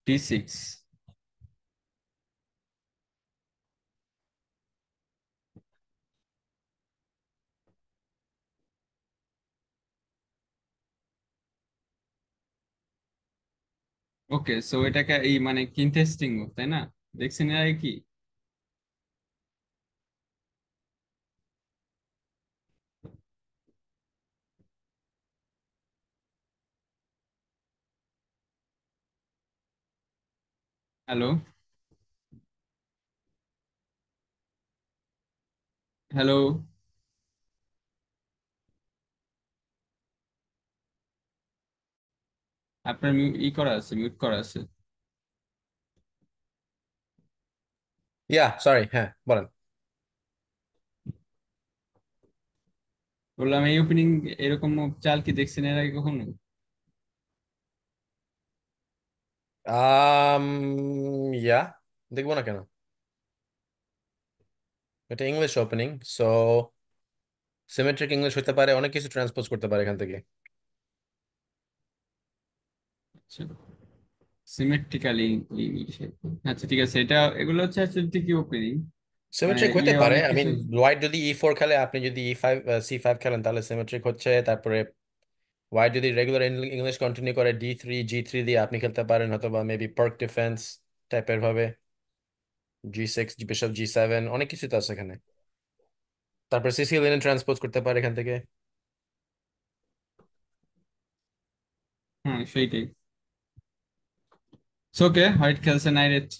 D6। ওকে, so এটাকে এই মানে ইন্টারেস্টিং মুভ, তাই না? দেখছেন এর আগে কি? হ্যালো? হ্যালো? আপনার করা আছে, মিউট করা আছে। ইয়া সরি, হ্যাঁ বলেন। বললাম এই ওপেনিং এরকম চাল কি দেখছেন এর আগে কখনো? আম ইয়া, দেখবো না কেন? এটা English opening, so symmetric English হতে পারে, অনেক কিছু ট্রান্সপোজ করতে পারে এখান থেকে। সিমেট্রিক্যালি ইংলিশে। আচ্ছা ঠিক আছে, এটা এগুলো হচ্ছে আসলে কি ওপেনিং, মানে সিমেট্রিক হতে পারে, অনেক আই কিছু। মিন হোয়াইট যদি E4 খেলে, আপনি যদি E5 C5 খেলেন, তাহলে সিমেট্রিক হচ্ছে। তারপরে হোয়াইট যদি রেগুলার ইংলিশ কন্টিনিউ করে, D3 G3 দিয়ে আপনি খেলতে পারেন, অথবা মেবি পার্ক ডিফেন্স টাইপের ভাবে, G6 বিশপ G7, অনেক কিছু তো আছে এখানে। তারপর সিসিলিয়ান ট্রান্সপোজ করতে পারে এখান থেকে। হ্যাঁ সেইটাই। ওকে, হোয়াইট খেলছে knight F3,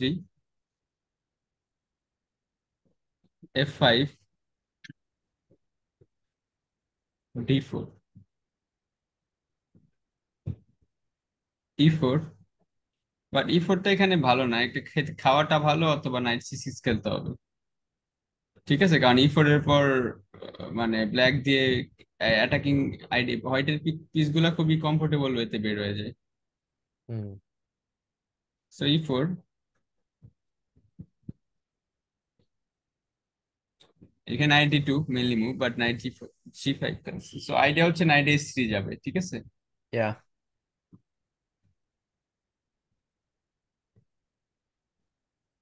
F5, D4, E4। But E4টা এখানে ভালো না, একটা খাওয়াটা ভালো, অথবা নাইট C6 খেলতে হবে। ঠিক আছে, কারণ E4 এর পর মানে ব্ল্যাক দিয়ে অ্যাটাকিং আইডি হোয়াইটের পিস গুলা খুবই কমফোর্টেবল ওয়েতে বের হয়ে যায়। হুম। সো E4, এখানে night D2 mainly move, but night G4 C5 খেলছে। সো আইডিয়া হচ্ছে নাইট H3 যাবে, ঠিক আছে। Yeah.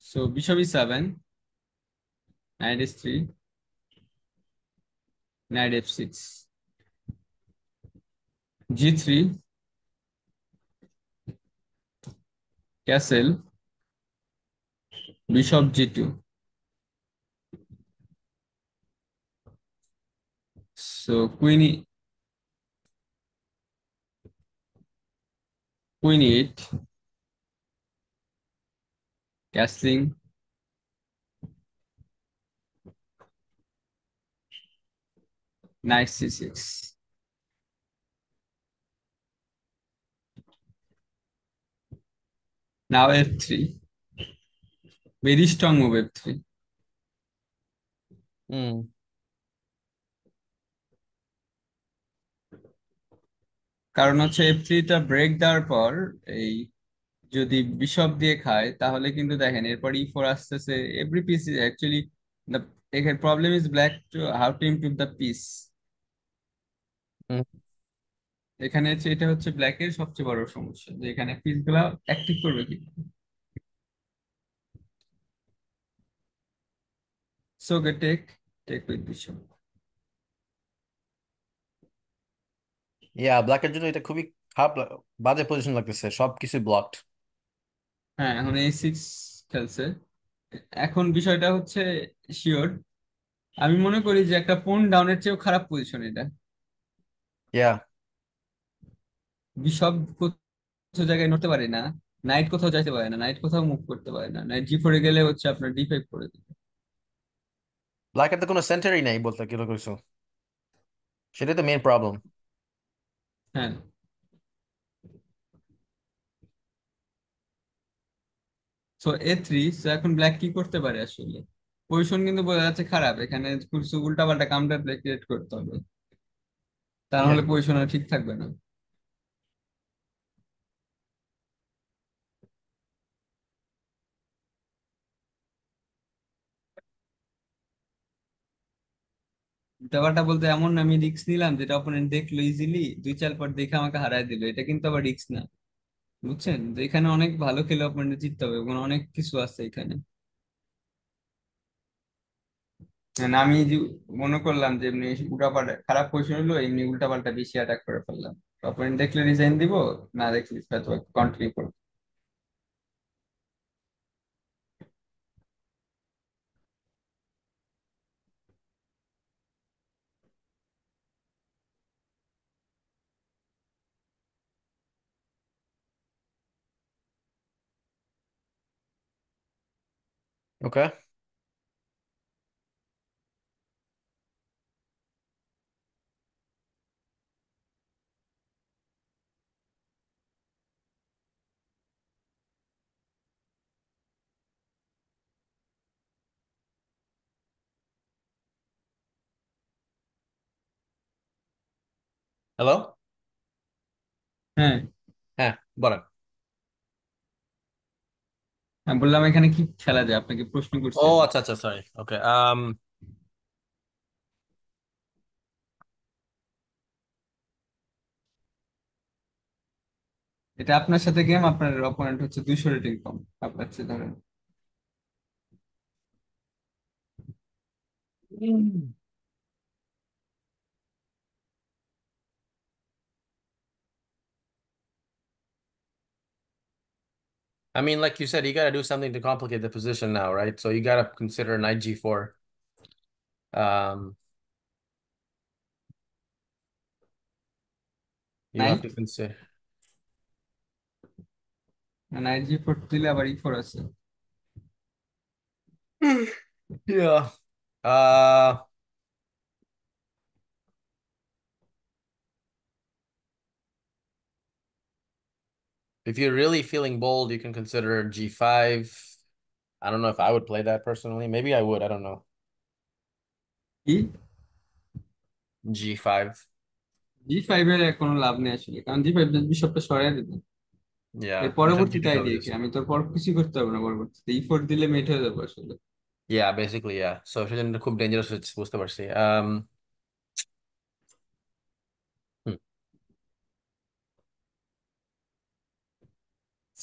So bishop E7, knight H3, knight F6, G3, castle, bishop G2। So queen 8, castling, knight C6। Now F3, very strong move F3। Hmm. কারণ হচ্ছে F3টা break দেওয়ার পর এই যদি বিশপ দিয়ে খায়, তাহলে কিন্তু দেখেন এরপর E4 আসতেছে। Every piece is actually the, এখানে problem is black to how to improve the piece. Hmm. এখানে হচ্ছে এটা হচ্ছে ব্ল্যাকের সবচেয়ে বড় সমস্যা, যে এখানে পিস গুলা অ্যাক্টিভ করবে কি। So take, take with bishop. Yeah, ব্ল্যাকের জন্য এটা খুবই খারাপ বাজে পজিশন লাগতেছে, সবকিছু ব্লকড। হ্যাঁ, এখন A6 খেলছে। এখন বিষয়টা হচ্ছে শিওর, আমি মনে করি যে একটা পোন ডাউনের চেয়েও খারাপ পজিশন এটা। ইয়া। বিশপ কোথাও জায়গায় নড়তে পারে না, নাইট কোথাও যাইতে পারে না, নাইট কোথাও মুভ করতে পারে না, নাইট G4 গেলে হচ্ছে আপনার D5 করে দিবে। ব্ল্যাকের তো কোনো সেন্টারই নাই বলতে কি কিছু, সেটাই তো মেইন প্রবলেম। হ্যাঁ। সো A3, সো এখন ব্ল্যাক কি করতে পারে আসলে? পজিশন কিন্তু বোঝা যাচ্ছে খারাপ, এখানে কিছু উল্টাপাল্টা কাউন্টার প্লে ক্রিয়েট করতে হবে, তা ইয়া। নাহলে পজিশন আর ঠিক থাকবে না। উল্টাপাল্টা বলতে এমন না আমি রিস্ক নিলাম যেটা অপোনেন্ট দেখলো ইজিলি, 2-4 পর দেখে আমাকে হারায় দিল, এটা কিন্তু আবার রিস্ক না। বুঝছেন, যে এখানে অনেক ভালো খেলে অপোনেন্ট জিততে হবে, এবং অনেক কিছু আছে এখানে। মানে আমি যে মনে করলাম যে এমনি উল্টাপাল্টা খারাপ পজিশন হলো, এমনি উল্টাপাল্টা বেশি অ্যাটাক করে ফেললাম, অপোনেন্ট দেখলে রিজাইন দিব, না দেখলে হয়তো কন্টিনিউ করবো। ওকে। হ্যালো। হ্যাঁ। হ্যাঁ, বলেন। আমি বললাম এখানে কি খেলা যায়, আপনাকে প্রশ্ন ও করছি আমি। আচ্ছা আচ্ছা, সরি। ওকে। এটা আপনার সাথে গেম, আপনার অপোনেন্ট হচ্ছে 200 রেটিং কম আপনার চেয়ে, ধরেন। I mean, like you said, you gotta do something to complicate the position now, right? So you gotta consider knight g4. Um, you have knight, to consider. Knight জি4 দিলে আবার ই4 আছে। Yeah. Uh, if you're really feeling bold, you can consider g5. I don't know if I would play that personally. Maybe I would. I don't know. কি? g5. ZEE5 এর কোনো লাভ নেই আসলে, কারণ জি5 বিশপটা সরাই দেবে। এর Yeah, bishop পরবর্তীতে d2 আইডিয়া কি, just. আমি তোর পর কিছু করতে পারবো না, পরবর্তীতে ই4 দিলে মেট হয়ে যাবো আসলে। Yeah, basically, yeah. So সেজন্য খুব ডেঞ্জারাস হচ্ছে, বুঝতে পারছি।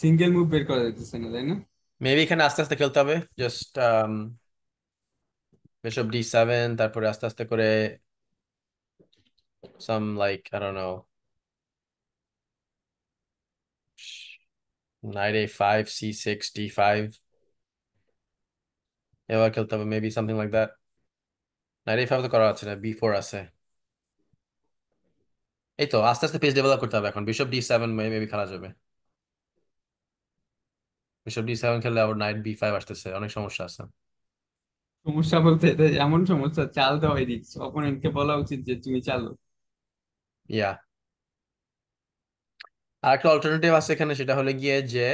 সিঙ্গেল মুভ বের করা যাইতেছে না, তাই না? মেবি এখানে আস্তে আস্তে খেলতে হবে। জাস্ট বিশপ d7, তারপরে আস্তে আস্তে করে some like I don't know, knight a5, c6, d5 এবার খেলতে হবে, maybe something like that. knight a5 তো করা আছে না, b4 আছে। এই তো আস্তে আস্তে পেজ ডেভেলপ করতে হবে। এখন বিশপ d7 মেবি খেলা যাবে। বিশপ d7 খেললে আবার নাইট b5 আসতেছে, অনেক সমস্যা আছে। সমস্যা বলতে এটা এমন সমস্যা, চাল দেওয়াই দিচ্ছে, অপোনেন্টকে বলা উচিত যে তুমি চালো। ইয়া। আর একটা অল্টারনেটিভ আছে এখানে, সেটা হলে গিয়ে যে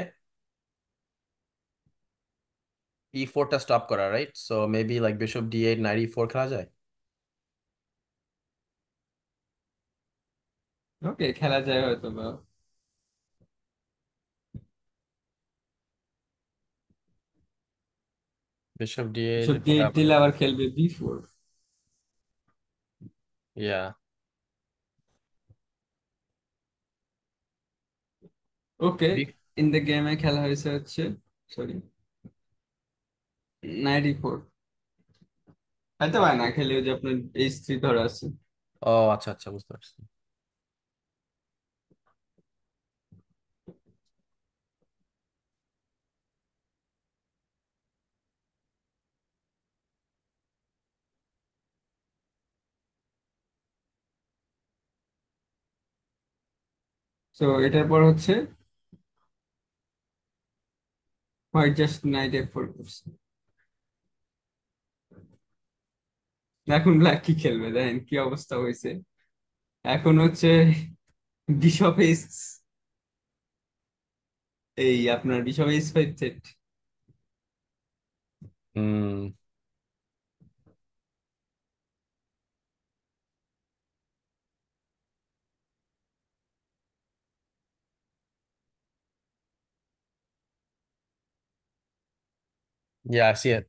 e4টা স্টপ করা, right? So maybe like bishop d8, night e4 খেলা যায়। ওকে, খেলা যায় হয়তো বা। বিশপ d8 সব এরপরে দিয়ে আবার। দিলে আবার খেলবে বি4। ইয়া। ওকে, ইন দ্য গেমে খেলা হয়েছে হচ্ছে, সরি, নাইট ই4। হয়তো পারে না খেলে, ওই যে আপনার এইচ3 ধরা আছে। ও আচ্ছা আচ্ছা, বুঝতে পারছি। তো এটার পর হচ্ছে হোয়াইট জাস্ট নাইট F4 করছে। এখন ব্ল্যাক কি খেলবে, দেখেন কি অবস্থা হয়েছে। এখন হচ্ছে বিশপ এইচ, এই আপনার bishop H five set. Hmm. Yeah, I see it.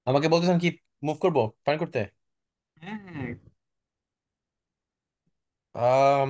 আমাকে বলতেছেন কি মুভ করবো ফাইন করতে? হ্যাঁ হ্যাঁ। আম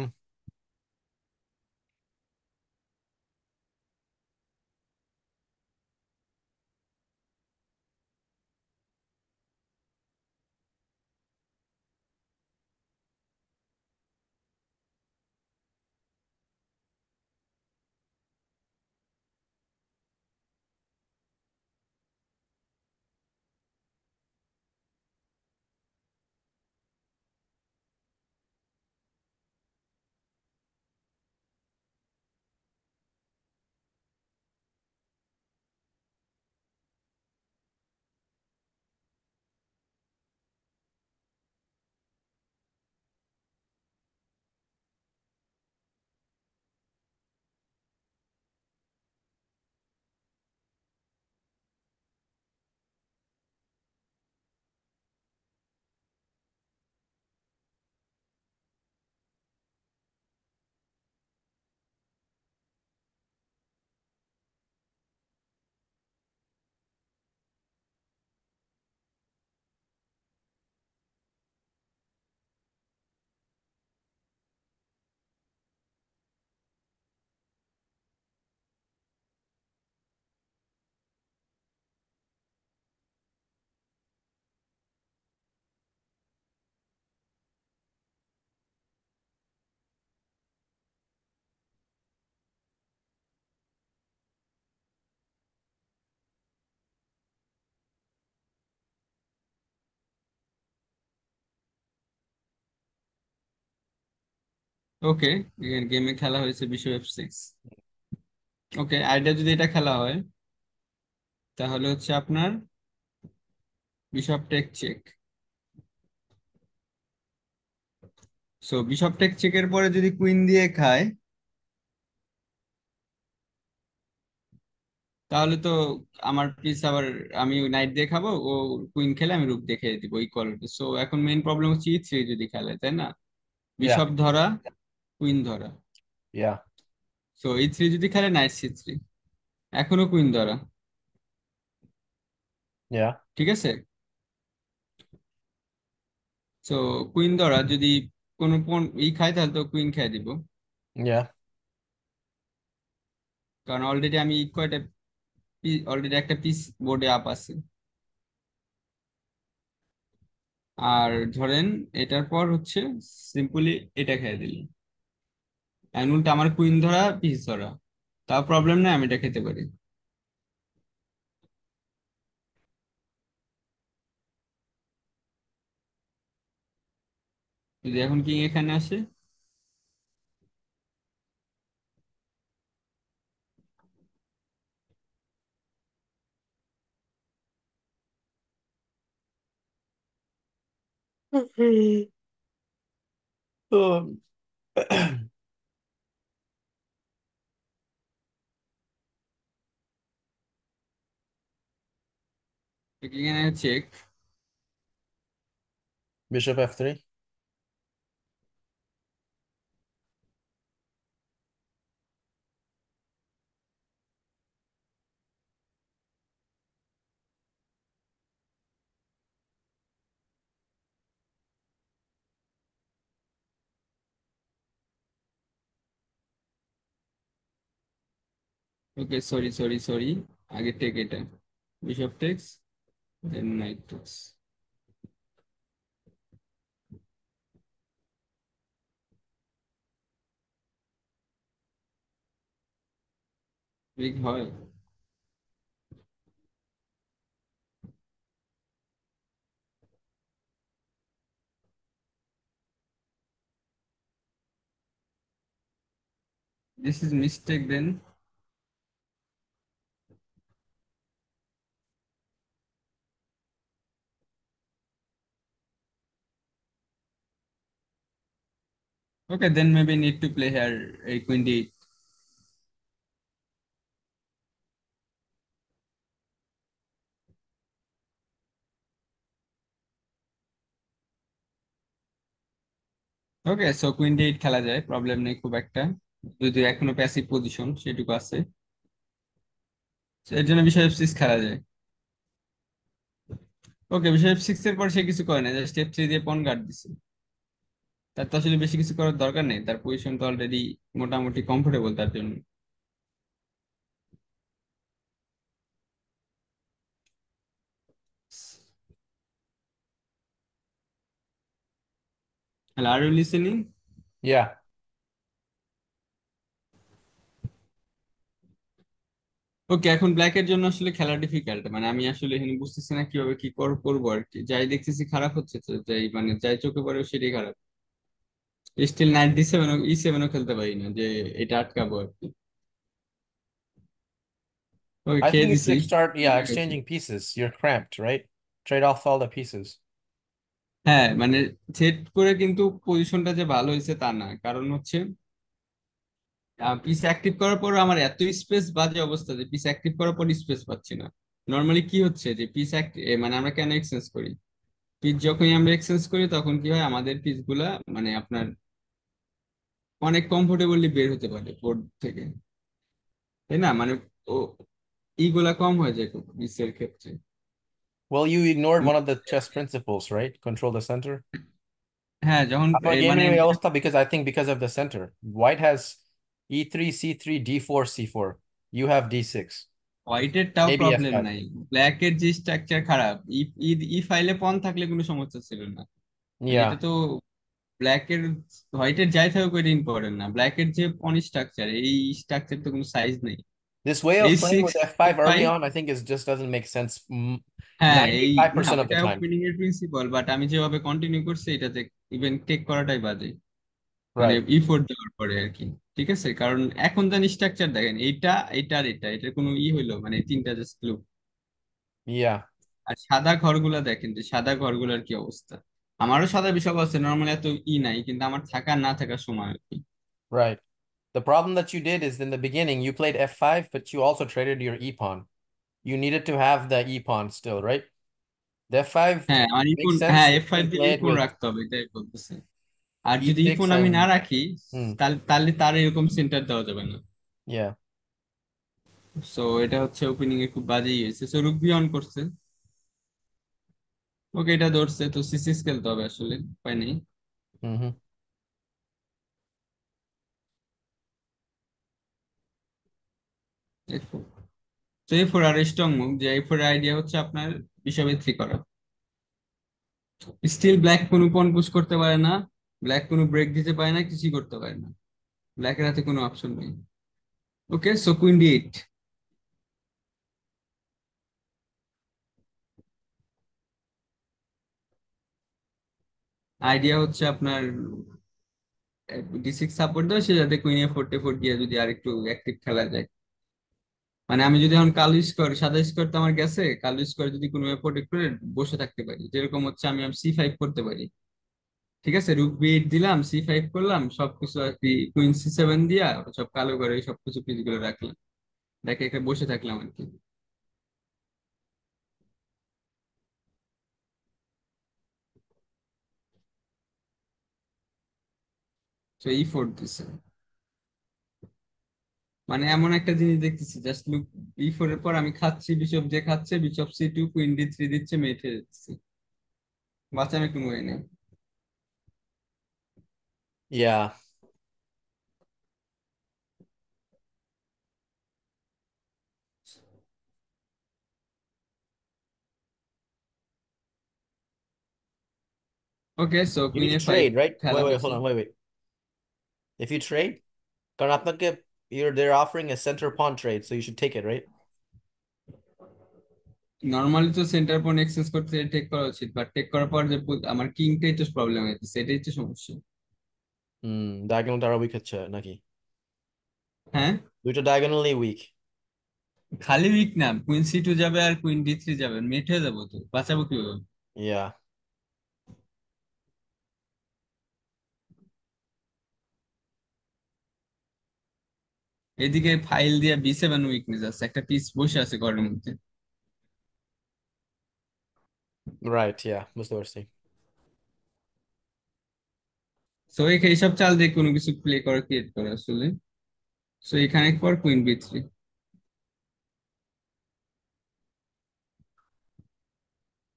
ওকে, গেমে খেলা হয়েছে বিশপ F6। ওকে, আইডিয়া যদি এটা খেলা হয় তাহলে হচ্ছে আপনার bishop take check. So bishop take চেকের পরে যদি কুইন দিয়ে খায়, তাহলে তো আমার পিস আবার আমি নাইট দিয়ে খাবো, ও কুইন খেলে আমি রুক দেখে দিব ইকুয়াল। সো এখন মেইন প্রবলেম হচ্ছে E3 যদি খেলে, তাই না? ইয়া বিশপ ধরা, কুইন ধরা। ইয়া সো E3 যদি খেলে নাইট C3, এখনো কুইন ধরা। ইয়া ঠিক আছে। সো কুইন ধরা যদি কোনো খায় তাহলে তো কুইন খেয়ে দিব, ইয়া কারণ অলরেডি আমি কয়টা অলরেডি একটা পিস বোর্ডে আপ আছে। আর ধরেন এটার পর হচ্ছে সিম্পলি এটা খেয়ে দিলি, এখন উল্টা আমার কুইন ধরা পিস ধরা, তা প্রবলেম নাই, আমি এটা খেতে পারি। যদি এখন কিং এখানে আসে, তো কিং এখানে check. Bishop F3। Okay, sorry sorry sorry, আগে টেক এটা, bishop takes, then knight takes. ঠিক হয়। This is mistake then. Okay, then maybe need to play here এই queen D. Okay, so queen D খেলা যায়, problem নেই খুব একটা, যদি এখনো প্যাসিভ পজিশন সেটুকু আছে। So, এর জন্য বিষয় খেলা যায়। ওকে, স্টেপ সিক্স এর পর সে কিছু করে না, স্টেপ থ্রি দিয়ে পন গার্ড দিছে। তার তো আসলে বেশি কিছু করার দরকার নেই, তার পজিশন তো অলরেডি মোটামুটি কমফোর্টেবল তার জন্য। Hello, are you listening? Yeah. Okay, এখন ব্ল্যাকের জন্য আসলে খেলা ডিফিকাল্ট, মানে আমি আসলে এখানে বুঝতেছি না কিভাবে কি করবো আর কি। যাই দেখতেছি খারাপ হচ্ছে, তো যাই মানে যাই চোখে পড়ে সেটাই খারাপ। Still knight D seven E সেভেনও খেলতে পারি না যে এটা আটকাবো আর কি। ওকে, I খেয়ে think you দিছি। should start, yeah, মরে গেছে। exchanging pieces. You're cramped, right? Trade off all the pieces. হ্যাঁ মানে সেট করে কিন্তু পজিশনটা যে ভালো হয়েছে তা না, কারণ হচ্ছে পিস অ্যাক্টিভ করার পর আমার এত স্পেস, বাজে অবস্থা যে পিস অ্যাক্টিভ করার পর স্পেস পাচ্ছি না। নর্মালি কি হচ্ছে যে পিস মানে আমরা কেন এক্সচেঞ্জ করি, পিস যখনই আমরা এক্সচেঞ্জ করি তখন কি হয়, আমাদের পিস গুলা মানে আপনার অনেক কমফোর্টেবলি বের হতে পারে বোর্ড থেকে, তাই না? মানে ও ইগুলা কম হয়ে যায় পিসের ক্ষেত্রে। Well, you ignored one of the chess principles, right? Control the center. হ্যাঁ যখন আপনার মানে গেমিং এর এই অবস্থা because I think because of the center. White has e3, c3, d4, c4. You have d6. হোয়াইটের টাও Maybe প্রবলেম f5. নাই, ব্ল্যাকের যে স্ট্রাকচার খারাপ, ই ই ই ফাইলে পন থাকলে কোনো সমস্যা ছিল না। মানে এটা Yeah. তো ব্ল্যাকের, হোয়াইটের যাই থাকুক ওইটা ইম্পর্টেন্ট না, ব্ল্যাকের যে পন স্ট্রাকচার, এই স্ট্রাকচার তো কোনো সাইজ নেই। This way এই of playing six with f5 early five, on, I think is just doesn't make sense হ্যাঁ এই না 95% of ওইটা the time. ওপেনিং এর প্রিন্সিপাল, বাট আমি যেভাবে কন্টিনিউ করছি এটাতে ইভেন টেক করাটাই বাজে, মানে Right. ই ফোর দেওয়ার পরে আর কি। ঠিক আছে, কারণ এখন জানি স্ট্রাকচার দেখেন, এইটা এটা আর এটা, এটার কোনো হইলো মানে তিনটা জাস্ট লুক। Yeah. আর সাদা ঘরগুলা দেখেন, যে সাদা ঘরগুলার কি অবস্থা। আমারও সাদা বিশপ আছে নর্মালি, এত নাই, কিন্তু আমার থাকা না থাকার সময় আর কি। Right. The problem that you did is in the beginning, you played f5, but you also traded your e pawn. You needed to have the e pawn still, right? The f5 হ্যাঁ আমার makes iPhone, হ্যাঁ sense if F5 you দিয়ে play it iPhone with রাখতে হবে, এটাই বলতেছে। আর যদি e6 iPhone আমি না and রাখি, hmm, তাহলে তাহলে তার এরকম সেন্টার দেওয়া যাবে না। yeah. সো এটা হচ্ছে ওপেনিং এ খুব বাজেই হয়েছে। সো রুক বি অন করছে, ওকে এটা ধরছে, তো সিসিস খেলতে হবে আসলে, উপায় নেই। Hmm. তো এই ফোর আর স্ট্রং মুভ, যে এই ফোর আইডিয়া হচ্ছে আপনার বিশপে থ্রি করা। স্টিল ব্ল্যাক কোনো পন পুশ করতে পারে না, ব্ল্যাক কোনো ব্রেক দিতে পারে না, কিছুই করতে পারে না, ব্ল্যাকের হাতে কোনো অপশন নেই। Okay, so queen D eight. Idea হচ্ছে আপনার ডি সিক্স সাপোর্ট দেওয়া, সে যাতে কুইন এ ফোর ফোর গিয়ে যদি আর একটু অ্যাক্টিভ খেলা যায়। মানে আমি যদি এখন কালো স্কোয়ার, সাদা স্কোয়ার তো আমার গেছে, কালো স্কোয়ার যদি কোনো প্রোটেক্ট করে বসে থাকতে পারি, যেরকম হচ্ছে আমি সি ফাইভ করতে পারি। ঠিক আছে, রুক বি এইট দিলাম, সি ফাইভ করলাম, সবকিছু আর কি কুইন সি সেভেন দিয়া সব কালো করে সবকিছু পিস গুলো রাখলাম, দেখে এখানে বসে থাকলাম আর কি। তো ই ফোর দিছে, মানে এমন একটা জিনিস দেখতেছি, জাস্ট লুক, বি ফোর এর পর আমি খাচ্ছি, বিশপ যে খাচ্ছে, bishop C two, queen D three দিচ্ছে, মেটে দিচ্ছে, বাঁচানোর কোনো ওয়ে নেই। Yeah. Okay, so You queen need a to five trade, right? খেলা Wait, wait, হয়েছে। hold on, wait. If you trade, কারণ আপনাকে they're offering a center pawn trade, so you should take it, right? Normally তো centre point exchange করতে take করা উচিত, but take করার পর যে আমার কিংটাই তো প্রবলেম হয়েছে, সেটাই তো সমস্যা। Diagonal আরো উইক হচ্ছে নাকি? হ্যাঁ, দুইটা diagonally weak. খালি উইক না, কুইন সি টু যাবে আর কুইন ডি থ্রি যাবে, মেট হয়ে যাবো, তো বাঁচাবো কিভাবে? Yeah. এদিকে ফাইল দিয়ে বি সেভেন উইকনেস আছে, একটা পিস বসে আছে ঘরের মধ্যে। Right, yeah, বুঝতে পারছি। সো এইসব চাল দিয়ে কোনো কিছু প্লে করা, ক্রিয়েট করে আসলে। সো এখানে পর কুইন বি থ্রি।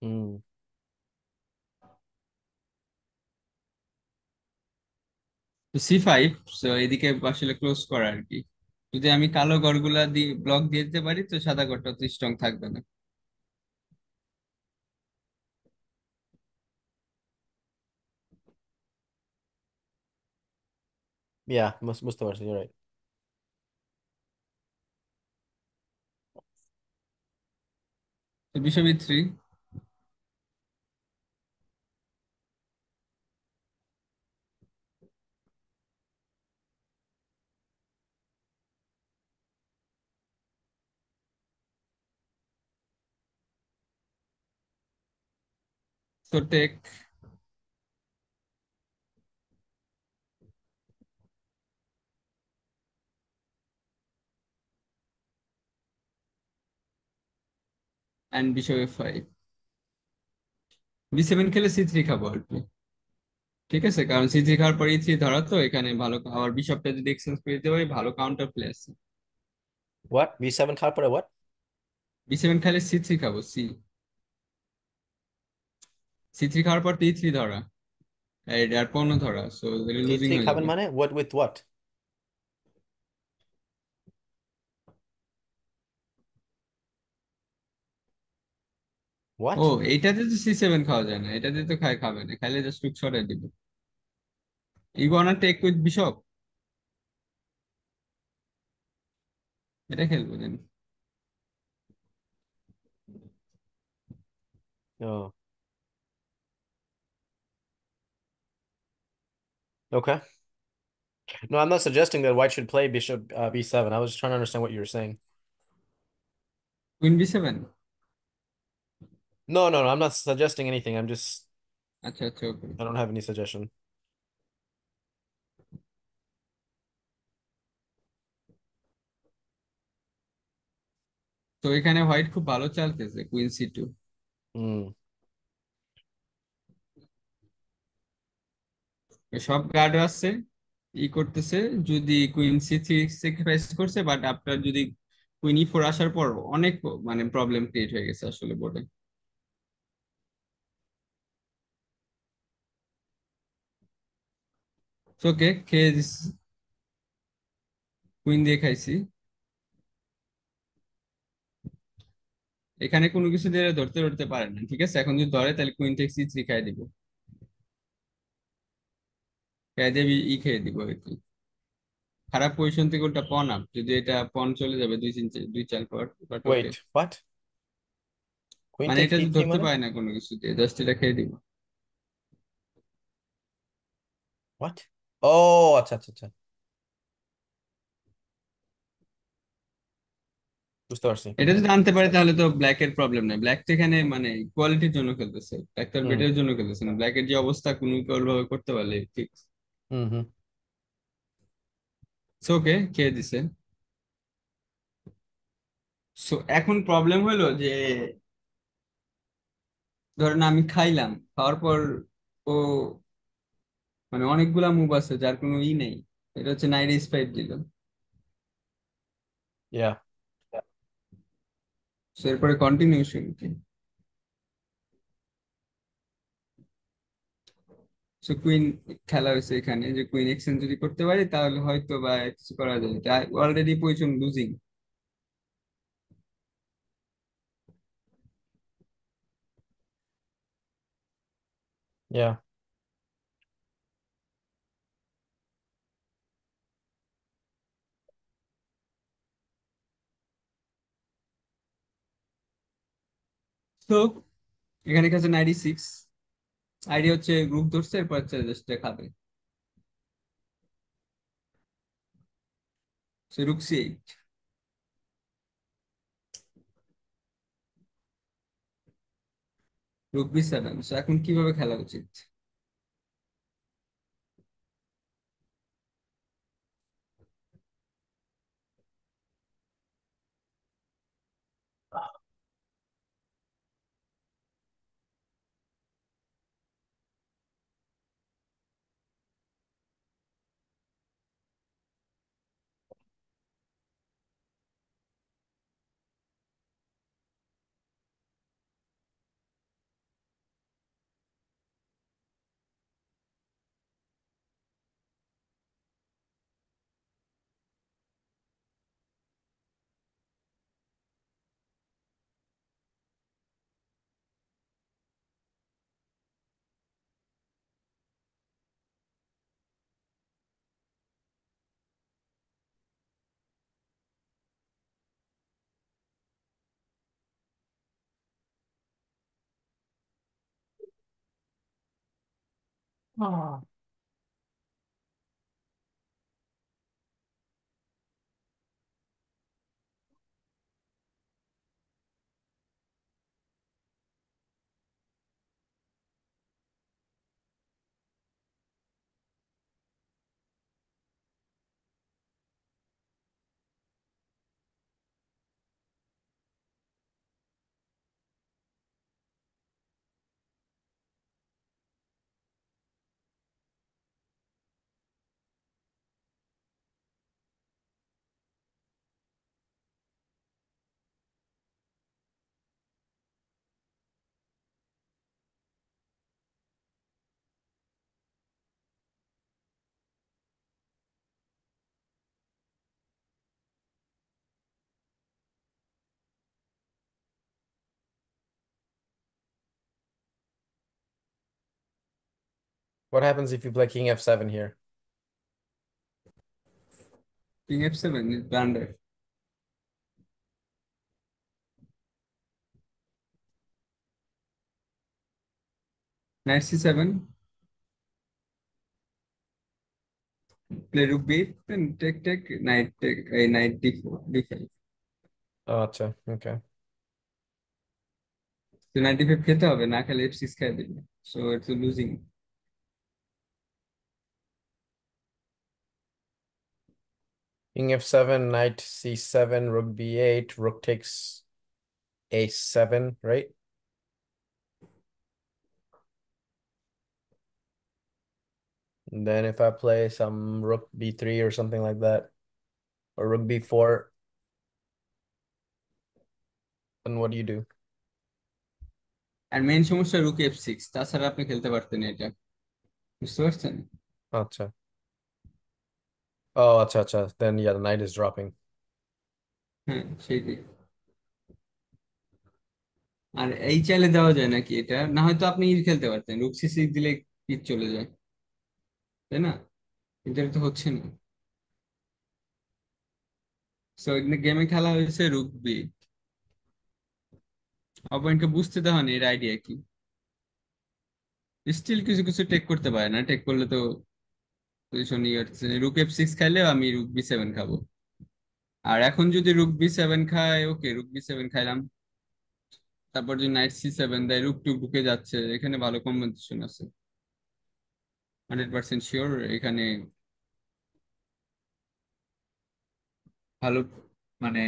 হুম। তো C5, তো এদিকে আসলে ক্লোজ করা আর কি। যদি আমি কালো ঘরগুলা দিয়ে ব্লক দিয়ে দিতে পারি তো সাদা ঘরটা তো স্ট্রং থাকবে না। ইয়া, বুঝতে পারছি, রাইট। তো বিশ্ববিদ 3, তো টেক অ্যান্ড বিশ্ববিদ 5। B7 খেলে C3 খাবো আর কি। ঠিক আছে, কারণ C3 খাওয়ার পর E3 ধরা, তো এখানে ভালো আবার বিশপটা যদি এক্সচেঞ্জ করে দিতে পারি ভালো কাউন্টার প্লে আছে। হোয়াট, B7 খাওয়ার পরে হোয়াট? B7 খেলে C3 খাবো, C3 খাওয়ার পর তো E3 ধরা, আর পণ্য ধরা, সো লুজিং C3 হয়ে খাবেন যাবে। মানে হোয়াট উইথ হোয়াট? ও, হোয়াট? এইটাতে তো C7 খাওয়া যায় না, এটাতে তো খাবে না, খাইলে জাস্ট লুক সরাই দিব। You gonna take with bishop, এটা খেলবো then. Oh, okay. No, I'm not suggesting that white should play bishop B7. I was just trying to understand what you were saying. Queen B7। No, no, no, I'm not suggesting anything. আচ্ছা আচ্ছা, ওকে। I don't have any suggestion. তো এখানে white খুব ভালো চালতেছে, queen C2। Hmm. সব guard আছে, করতেছে। যদি কুইন C3 স্যাক্রিফাইস করছে, বাট আপনার যদি কুইন E4 আসার পর অনেক মানে প্রবলেম ক্রিয়েট হয়ে গেছে আসলে বোর্ডে। ওকে, খেয়ে কুইন দিয়ে খাইছি। এখানে কোনো কিছু দিয়ে ধরতে ধরতে পারে না, ঠিক আছে, এখন যদি ধরে তাহলে কুইন টেক C3 খাই দিব, খাই দিয়ে খেয়ে দিব আর কি। খারাপ পজিশন থেকে ওটা পন আপ, যদি এটা পন চলে যাবে 2-4 পর, but okay. Wait, what? Queen মানে takes এটা তো C3 ধরতে মানে? পারে না কোনো কিছু দিয়ে, জাস্ট এটা খেয়ে দিব। What? Oh, আচ্ছা আচ্ছা আচ্ছা, বুঝতে পারছি। এটা যদি আনতে পারে তাহলে তো ব্ল্যাক এর প্রবলেম নাই, ব্ল্যাক তো এখানে মানে কোয়ালিটির জন্য খেলতেছে, ব্ল্যাক তার হুম বেটের জন্য খেলতেছে না, ব্ল্যাকের যে অবস্থা কোনো ভাবে করতে পারলে ঠিক। হুম হুম। ওকে, খেয়ে দিছে। সো এখন প্রবলেম হলো যে ধরেন আমি খাইলাম, খাওয়ার পর ও মানে অনেকগুলা মুভ আছে যার কোনো নেই, এটা হচ্ছে নাইট S5 দিল। Yeah. সো এরপরে কন্টিনিউশন কি? সো কুইন খেলা হয়েছে এখানে, যে কুইন এক্সচেঞ্জ যদি করতে পারি তাহলে হয়তো বা কিছু করা যায়, অলরেডি পজিশন লুজিং। Yeah. তো এখানে কাছে 96, আইডিয়া হচ্ছে গ্রুপ ধরছে, এরপর জাস্ট খাবে। So রুক C8, রুক B7। সো এখন কিভাবে খেলা উচিত? What happens if you play king f7 here? King F seven blunder. Knight C seven, play rook B, take take, knight take, এই knight D four D five. ও আচ্ছা, okay. তো night D five খেতে হবে, না খেলে F six খাই দিবে, so it's losing. King f7, knight c7, rook b8, rook takes a7, right? And then if I play some rook b3 or something like that, or rook b4, then what do you do? আর main সমস্যা rook F six, তাছাড়া আপনি খেলতে পারতেন এটা, বুঝতে পারছেন? আচ্ছা। Oh, acha, acha. Then yeah, the knight is dropping. হ্যাঁ সেইটাই। আর এই চাইলে দেওয়া যায় নাকি এটা, না হয়তো আপনি ই খেলতে পারতেন, রুক সি সিক্স দিলে পিচ চলে যায়, তাই না? কিন্তু এটা তো হচ্ছে না। সো গেমে খেলা হয়েছে রুক বি, অপোনেন্টকে বুঝতে দেওয়া হয়নি এর আইডিয়া কি। স্টিল কিছু কিছু টেক করতে পারে না, টেক করলে তো পজিশন ইয়ে হচ্ছে। রুক এফ সিক্স খাইলেও আমি রুক বি সেভেন খাবো। আর এখন যদি রুক বি সেভেন খায়, ওকে রুক বি সেভেন খাইলাম, তারপর যদি নাইট সি সেভেন দেয়, রুক টু ঢুকে যাচ্ছে, এখানে ভালো কম্বিনেশন আছে, 100% শিওর এখানে ভালো, মানে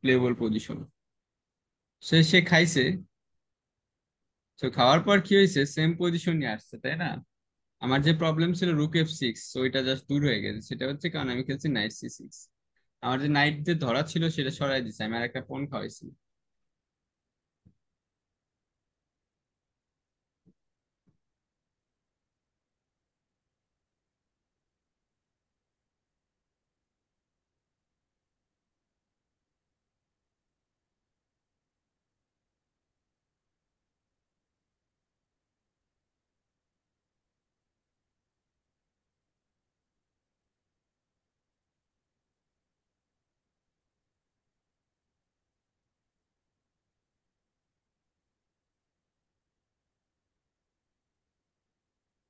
প্লেবল পজিশন। সে সে খাইছে, তো খাওয়ার পর কি হয়েছে, সেম পজিশন নিয়ে আসছে, তাই না? আমার যে প্রবলেম ছিল রুক এফ সিক্স, ওইটা জাস্ট দূর হয়ে গেছে, সেটা হচ্ছে কারণ আমি খেলছি নাইট সি সিক্স। আমার যে নাইট যে ধরা ছিল সেটা সরাই দিছে, আমি আর একটা ফোন খাওয়াইছি।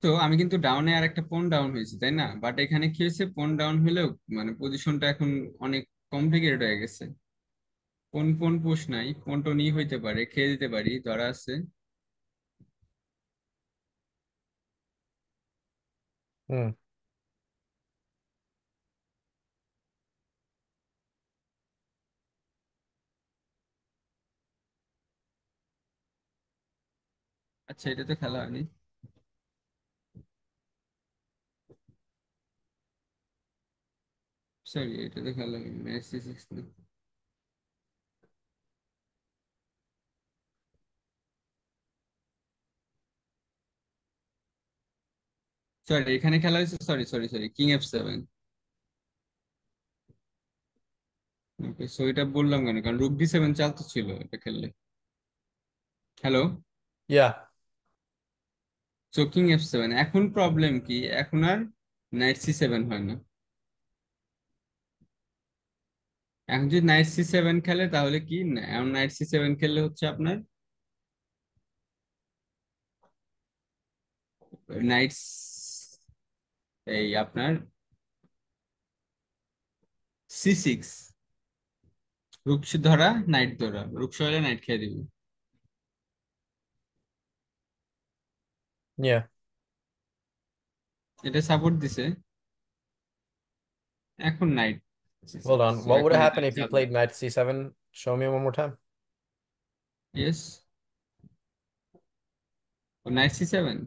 তো আমি কিন্তু ডাউনে আর একটা পন ডাউন হয়েছে, তাই না? বাট এখানে কি হয়েছে, পন ডাউন হলেও মানে পজিশনটা এখন অনেক কমপ্লিকেটেড হয়ে গেছে। কোন কোন পোষ নাই, কোন টোন ই হইতে পারে, খেয়ে দিতে পারি, ধরা আছে। Hmm. আচ্ছা, এটা তো খেলা হয়নি, সরি এটা তো খেলা হয়নি, ম্যাচ সিক্স না। সরি এখানে খেলা হয়েছে, sorry sorry sorry, king F seven. Okay, so এটা বললাম কেন, কারণ রুক ডি সেভেন চালতো ছিল এটা খেললে। Hello. Yeah. So king F seven, এখন প্রবলেম কি, এখন আর নাইট সি সেভেন হয় না। এখন যদি নাইট সি সেভেন খেলে তাহলে কি এখন নাইট সি সেভেন খেললে হচ্ছে আপনার নাইট এই আপনার C6, রুক ধরা নাইট ধরা, রুক সরাইলে নাইট খেয়ে দিবি। Yeah. এটা সাপোর্ট দিছে, এখন night Hold C6, on. What would এখন have happened night if you চালু। played knight c7? Show me one more time. Yes, ও নাইট C7,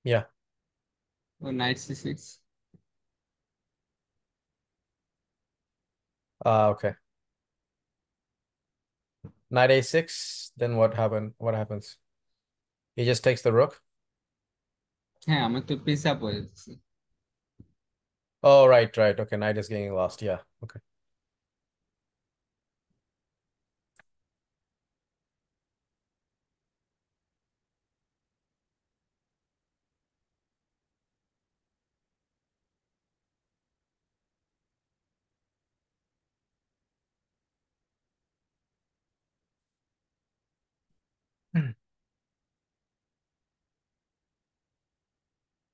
Yeah. ও knight C6। Okay. Knight a6. Then what happened? What happens? He just takes the rook. হ্যাঁ, আমার তো piece up হয়ে যাচ্ছে। Oh, right, right. Okay, knight is getting lost. Yeah. Okay.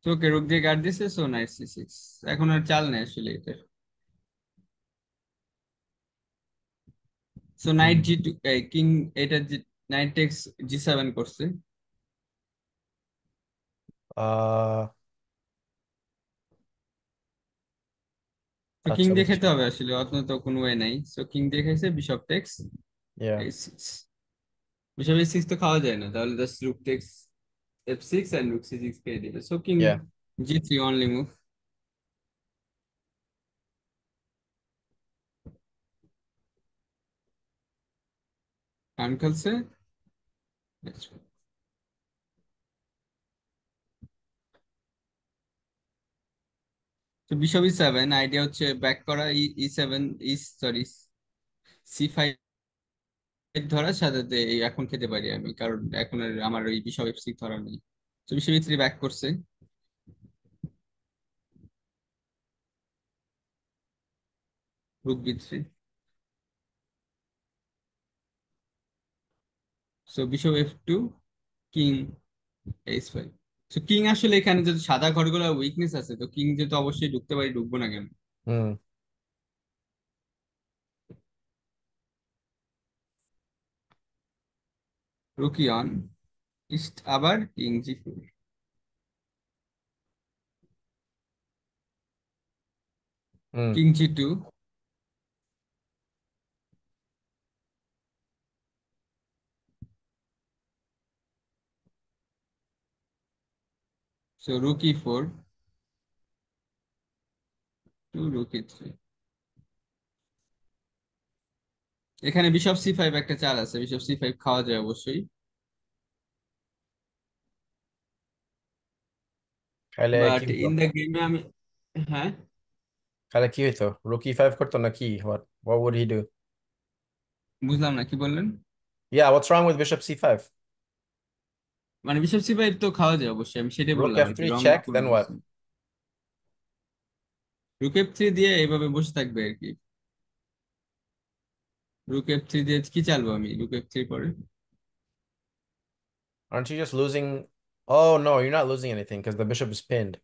তো ওকে রুক দিয়ে guard দিছে, so night C6। এখন আর চাল নেই আসলে এটা। So night Hmm. G2, king, এটা নাইট টেক্স G7 করছে। Uh, তো কিং আচ্ছা দিয়ে বুঝছি। খেতে হবে আসলে, অত তো কোনো ওয়ে নাই। সো কিং দিয়ে খাইছে, bishop text Yeah. A6। Bishop A6 তো খাওয়া যায় না, তাহলে just rook takes F6 and rook C6 খেয়ে দিবে। So king Yeah. G3 only move. কারণ খেলছে, তো বিশপ E7 আইডিয়া হচ্ছে ব্যাক করা, E7, সরি C5 ধরার সাথে সাথে এই এখন খেতে পারি আমি, কারণ এখন আর আমার ওই বিশপ F6 ধরা নেই। তো বিশপ E3 ব্যাক করছে, রুক B3। So bishop F2, king H5। তো কিং আসলে এখানে যদি সাদা ঘরগুলো উইকনেস আছে, তো কিং যেহেতু অবশ্যই ঢুকতে পারি, ঢুকবো না কেন? Hmm. রুক অন ইস্ট, আবার king G4, Hmm. King G2। So rook E4 to rook E3। এখানে বিশপ C5 একটা চাল আছে, বিশপ C5 খাওয়া যায় অবশ্যই। তাহলে কি বাট হতো? ইন দ্য গেমে আমি, হ্যাঁ, তাহলে কি হইতো? রুক e5 করতো না কি? What would he do? বুঝলাম না কি বললেন। Yeah, what's wrong with bishop c5? মানে বিশপ C5 তো খাওয়া যায় অবশ্যই, আমি সেটাই Rook বললাম আর কি, f3 রং check, কোনো then কিছু what? না। রুক F3 দিয়ে এইভাবে বসে থাকবে আর কি। রুক F3 দিয়ে কি চালবো আমি, রুক F3 পরে? Aren't you just losing? Oh no, you're not losing anything because the bishop is pinned.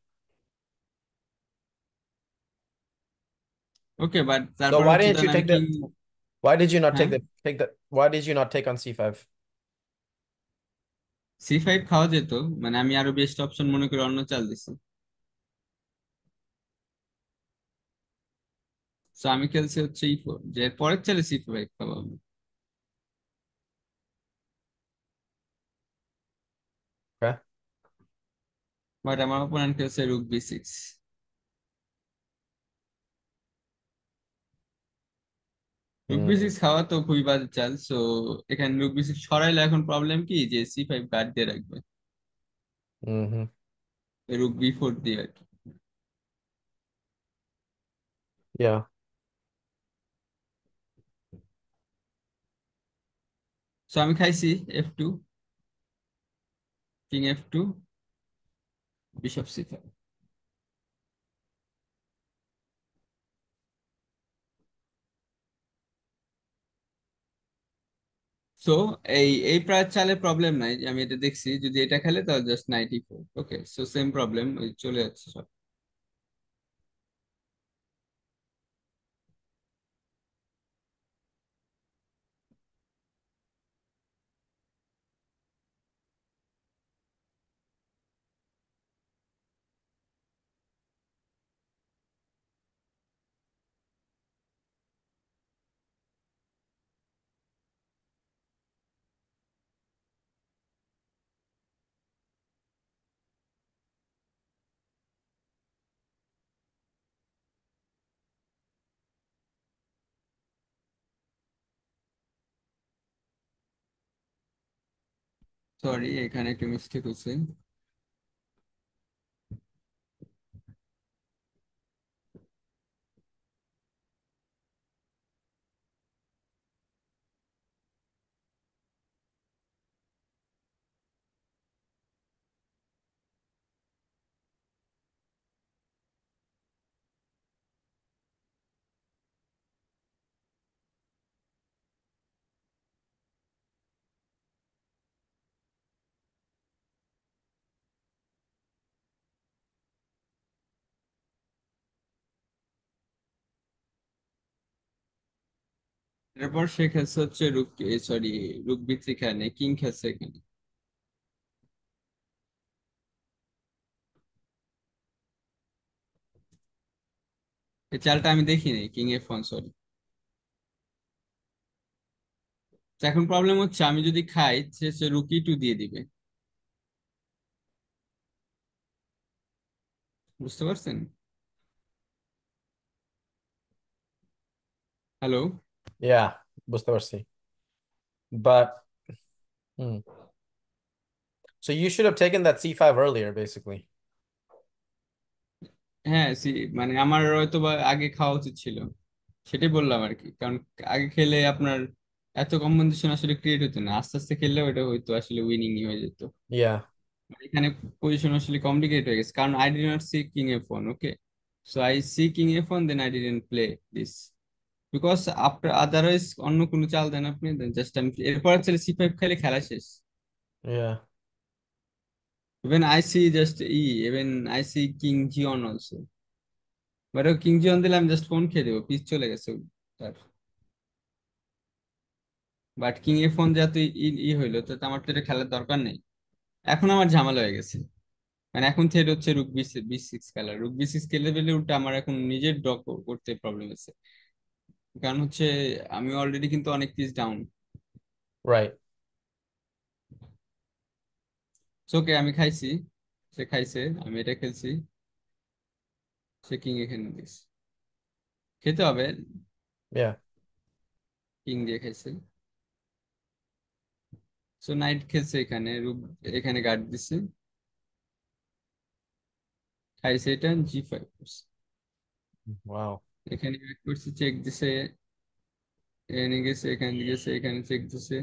Okay, but So তারপর why হচ্ছে didn't you তাহলে আমি take king, the? Why did you not হ্যাঁ, why did you not take on c5? C5 খাওয়া যেত, মানে আমি আরো বেস্ট অপশন মনে করি অন্য চাল দিছি। তো আমি খেলছি হচ্ছে E4, যে পরের চালে C5 খাবো আমি। Okay. বাট আমার অপোনেন্ট খেলছে রুক B6। রুক Hmm. B6 খাওয়া তো খুবই বাজে চাল। সো এখানে রুক B6 সরাইলে এখন প্রবলেম কি, যে C5 গার্ড দিয়ে রাখবে Mm-hmm. রুক B4 দিয়ে আর কি। Yeah. সো আমি খাইছি F2, king F2, bishop C5। So এই প্রায় চালে প্রবলেম নাই, যে আমি এটা দেখছি যদি এটা খেলে তাহলে জাস্ট 94। ওকে, সো সেম প্রবলেম ওই চলে যাচ্ছে সব। সরি, এখানে একটা মিস্টেক হয়েছে। এরপর সে খেলছে হচ্ছে রুক, সরি, রুক বি3 খেলে, কিং খেলছে এখানে। এই চালটা আমি দেখিনি, কিং এফ1, সরি। এখন প্রবলেম হচ্ছে আমি যদি খাই সে রুকি টু দিয়ে দিবে, বুঝতে পারছেন? হ্যালো? Yeah, বুঝতে পারছি। But so you should have taken that c5 earlier, basically. হ্যাঁ, মানে আমার হয়তো বা আগে খাওয়া উচিত ছিল, সেটাই বললাম আর কি। কারণ আগে খেলে আপনার এত কম্বিনেশন আসলে ক্রিয়েট হতো না, আস্তে আস্তে খেললে ওটা হয়তো আসলে উইনিং হয়ে যেত। Yeah, এখানে পজিশন আসলে কমপ্লিকেট হয়ে গেছে, কারণ I did not see king F one. Okay, so I see king F one, then I didn't play this, because আপনার আদারওয়াইজ অন্য কোনো চাল দেন আপনি, জাস্ট আমি এরপর আসলে সি5 খেলে খেলা শেষ। yeah, even I see just even I see king G on also, but ও কিং জি অন দিলে আমি জাস্ট ফোন খেয়ে দেবো, পিস চলে গেছে তার। বাট কিং এফ1 যেহেতু হইলো, তো আমার তো এটা খেলার দরকার নেই। এখন আমার ঝামেলা হয়ে গেছে, মানে এখন থ্রেড হচ্ছে রুক বি6 খেলা, রুক বি6 খেলে পেলে উল্টা আমার এখন নিজের ড্র করতে প্রবলেম আছে। কারণ হচ্ছে আমি অলরেডি কিন্তু অনেক পিস ডাউন। right. ওকে, আমি খাইছি, সে খাইছে, আমি এটা খেলছি, সে কিং এখানে দিস, খেতে হবে। Yeah. কিং দিয়ে খাইছে, সো নাইট খেলছে এখানে, রুক এখানে গার্ড দিছে, খাইছে, এটা জি5 করছে। Wow. এখানে back করছে, চেক দিছে, এখানে গেছে, এখানে গেছে, এখানে চেক দিছে,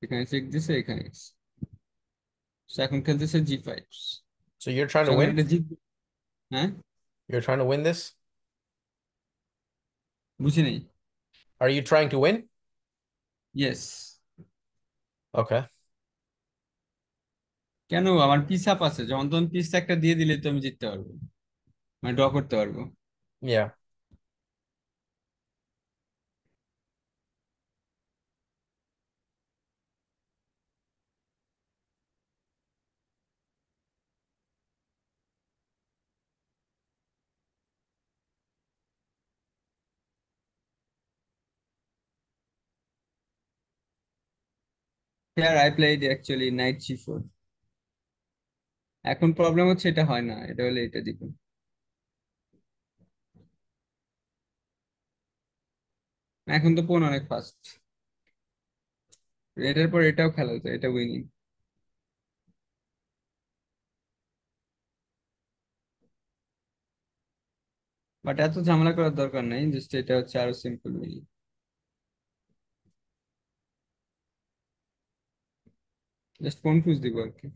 এখানে চেক দিছে, এখানে গেছে। So এখন খেলতেছে ZEE5. So you're trying to এখন win? এটা জিতবে। হ্যাঁ, You're trying to win this? বুঝি নাই। Are you trying to win? Yes. Okay. কেন, আমার পিস আপ আছে, যখন তখন পিস একটা দিয়ে দিলে তো আমি জিততে পারবো, মানে ড্র করতে পারবো। Yeah. Here I played actually knight g4। এখন প্রবলেম হচ্ছে এটা হয় না, এটা হলে এটা দিব। এখন তো পোন অনেক ফাস্ট, এটার পর এটাও খেলা যায়, এটা উইনিং। বাট এত ঝামেলা করার দরকার নাই, জাস্ট এটা হচ্ছে আরো সিম্পল উইনিং, জাস্ট কনফিউজ দিব আর কি।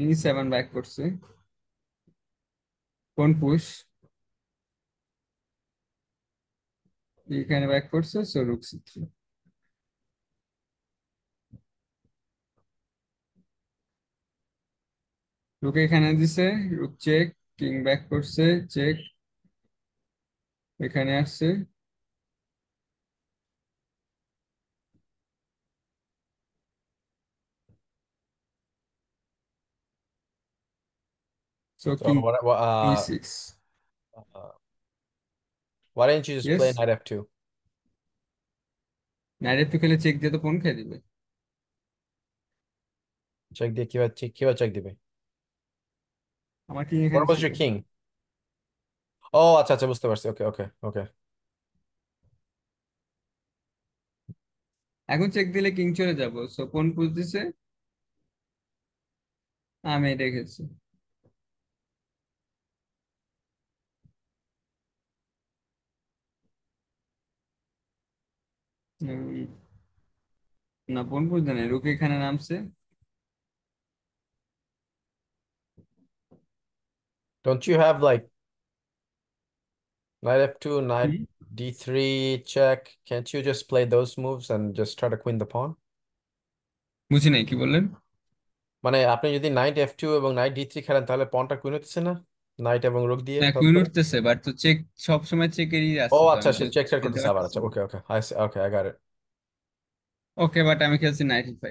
E7 ব্যাক করছে, কোন পুশ, এখানে ব্যাক করছে, সো রুক C3। রুক এখানে দিছে, রুক চেক, কিং ব্যাক করছে, চেক, এখানে আসছে, so So king uh, E6। uh, why didn't you just yes, play knight f2? Night তো খেলে চেক দিয়ে তো কোন খেয়ে দিবে। চেক দিয়ে কিভাবে কিভাবে চেক দিবে? আমার কিং What এখানে was ছিল। your king? ও আচ্ছা আচ্ছা, বুঝতে পারছি। ওকে ওকে ওকে। এখন চেক দিলে কিং চলে যাবো, সো কোন পুশ দিছে, আমি রেখেছি। না, কোন পুশ দেয় নাই, রুক এখানে নামছে। Don't you have like knight f2, knight hmm, d3 check? Can't you just play those moves and just try to queen the pawn? বুঝি নাই কি বললেন। মানে আপনি যদি নাইট f2 এবং নাইট d3 খেলেন তাহলে পনটা কুইন হচ্ছে না, নাইট এবং রুক দিয়ে না, সলভ কুইন করে। উঠতেছে, বাট তো চেক সবসময় চেকেরই ও আছে, তো আচ্ছা, আমি সে তো চেক চেক খেলতে করতেছে আবার। পারতেছি আচ্ছা না। Okay okay, okay I got it. Okay, but আমি খেলছি নাইট E5,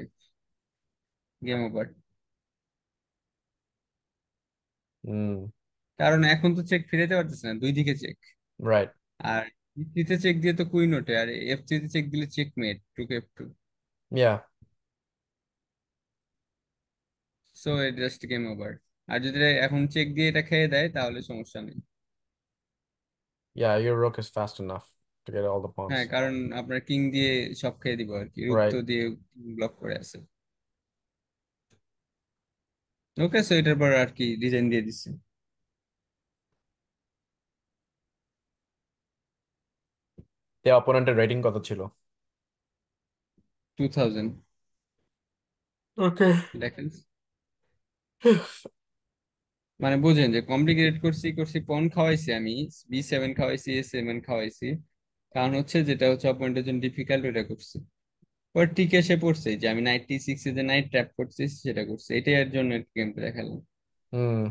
গেম ওভার। হুম। কারণ এখন তো চেক ফিরাতে পারতেছে না, দুই দিকে চেক। রাইট। আর E3 তে চেক দিয়ে তো কুইন ওঠে, আর F3 তে চেক দিলে check mate, rook F2। Yeah. So it just game over. আর যদি এখন চেক দিয়ে এটা খেয়ে দেয় তাহলে সমস্যা নেই। ইয়া, your rook is fast enough to get all the pawns. হ্যাঁ, কারণ আপনার কিং দিয়ে সব খেয়ে দিব আর কি, রুক তো রাইট। দিয়ে ব্লক করে আছে। ওকে, সো এটার পর আর কি ডিজাইন দিয়ে দিচ্ছে। তে অপোনেন্টের রেটিং কত ছিল? 2000। ওকে। দেখেন, মানে বুঝেন যে কমপ্লিকেটেড করছি করছি, পন খাওয়াইছি আমি, B7 খাওয়াইছি, A7 খাওয়াইছি, কারণ হচ্ছে যেটা হচ্ছে অপোনেন্টের জন্য ডিফিকাল্ট ওটা করছি। ওর টিকে এসে পড়ছে যে আমি নাইট T6 এ যে নাইট ট্র্যাপ করছি সেটা করছি, এটাই এর জন্য গেমটা দেখালাম। হুম।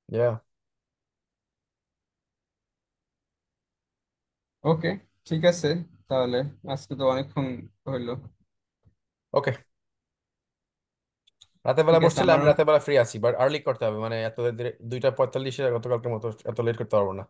ইয়া। ওকে, ঠিক আছে তাহলে, আজকে তো অনেকক্ষণ হইলো। ওকে। রাতের বেলা ঠিক আছে, বসছিলে, আমি আমারও রাতের বেলা ফ্রি আছি, বাট আর্লি করতে হবে, মানে এত 2টা 45-এ গতকালকের মতো এত লেট করতে পারবো না।